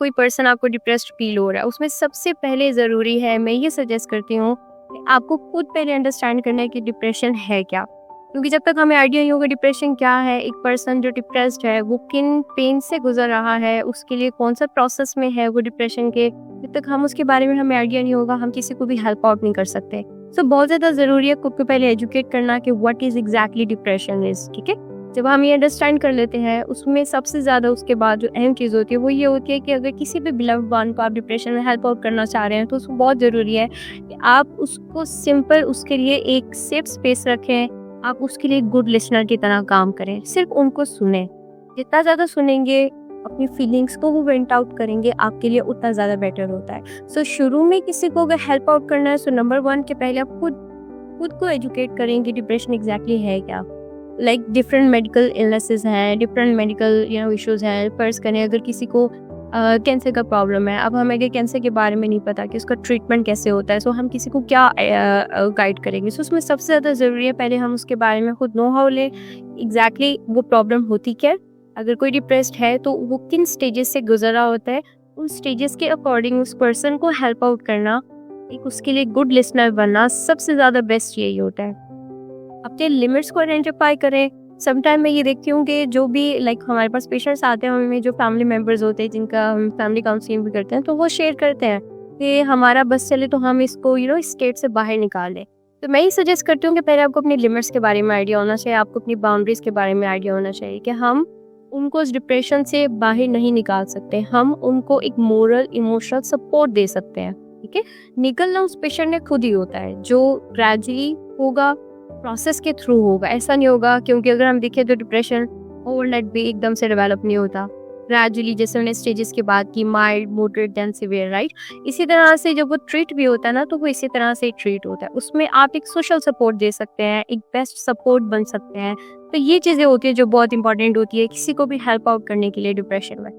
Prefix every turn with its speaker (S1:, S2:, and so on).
S1: कोई पर्सन आपको depressed feel हो रहा है, उसमें सबसे पहले ज़रूरी है, मैं ये सजेस्ट करती हूँ कि आपको खुद पहले अंडरस्टैंड करना है कि डिप्रेशन है क्या। क्योंकि जब तक हमें आइडिया नहीं होगा डिप्रेशन क्या है, एक पर्सन जो डिप्रेस्ड है वो किन पेन से गुजर रहा है, उसके लिए कौन सा प्रोसेस में है वो डिप्रेशन के, जब तक हम उसके बारे में हमें आइडिया नहीं होगा हम किसी को भी हेल्प आउट नहीं कर सकते। सो बहुत ज़्यादा ज़रूरी है खुद को पहले एजुकेट करना कि what is exactly depression is. ठीक है, जब हम ये अंडरस्टैंड कर लेते हैं, उसमें सबसे ज़्यादा उसके बाद जो अहम चीज़ होती है वो ये होती है कि अगर किसी भी बिलव्ड वन को आप डिप्रेशन में हेल्प आउट करना चाह रहे हैं तो उसको बहुत ज़रूरी है कि आप उसको सिंपल उसके लिए एक सेफ स्पेस रखें, आप उसके लिए गुड लिसनर की तरह काम करें, सिर्फ उनको सुनें। जितना ज़्यादा सुनेंगे, अपनी फीलिंग्स को वो वेंट आउट करेंगे, आपके लिए उतना ज़्यादा बेटर होता है। सो शुरू में किसी को अगर हेल्प आउट करना है सो नंबर 1 के पहले आप खुद को एजुकेट करें कि डिप्रेशन एग्जैक्टली है क्या। लाइक डिफरेंट मेडिकल इलनेसेस हैं, डिफरेंट मेडिकल इश्यूज़ हैं। फर्ज करें अगर किसी को कैंसर का प्रॉब्लम है, अब हमें अगर कैंसर के बारे में नहीं पता कि उसका ट्रीटमेंट कैसे होता है, सो हम किसी को क्या गाइड करेंगे। सो उसमें सबसे ज़्यादा ज़रूरी है पहले हम उसके बारे में खुद नो हाउ लें, एग्जैक्टली वो प्रॉब्लम होती क्या है, अगर कोई डिप्रेस्ड है तो वो किन स्टेजेस से गुजर रहा होता है, उन स्टेजेस के अकॉर्डिंग उस पर्सन को हेल्प आउट करना, एक उसके लिए गुड लिसनर बनना, सबसे ज़्यादा बेस्ट यही होता है। अपने लिमिट्स को आइडेंटिफाई करें। समटाइम मैं ये देखती हूँ कि जो भी हमारे पास पेशेंट्स आते हैं, हमें जो फैमिली मेम्बर्स होते हैं जिनका हम फैमिली काउंसलिंग भी करते हैं, तो वो शेयर करते हैं कि हमारा बस चले तो हम इसको स्टेट से बाहर निकाल दें। तो मैं ये सजेस्ट करती हूँ कि पहले आपको अपनी लिमिट्स के बारे में आइडिया होना चाहिए, आपको अपनी बाउंड्रीज के बारे में आइडिया होना चाहिए कि हम उनको इस डिप्रेशन से बाहर नहीं निकाल सकते, हम उनको एक मोरल इमोशनल सपोर्ट दे सकते हैं। ठीक है, निकलना उस पेशेंट ने खुद ही होता है, जो ग्रेजुअली होगा, प्रोसेस के थ्रू होगा। ऐसा नहीं होगा, क्योंकि अगर हम देखें तो डिप्रेशन ओवरनाइट भी एकदम से डेवलप नहीं होता, ग्रेजुअली जैसे हमने स्टेजेस की बात की, mild, moderate, then severe, right. इसी तरह से जब वो ट्रीट भी होता है ना, तो वो इसी तरह से ट्रीट होता है। उसमें आप एक सोशल सपोर्ट दे सकते हैं, एक बेस्ट सपोर्ट बन सकते हैं। तो ये चीज़ें होती है जो बहुत इंपॉर्टेंट होती है किसी को भी हेल्प आउट करने के लिए डिप्रेशन में।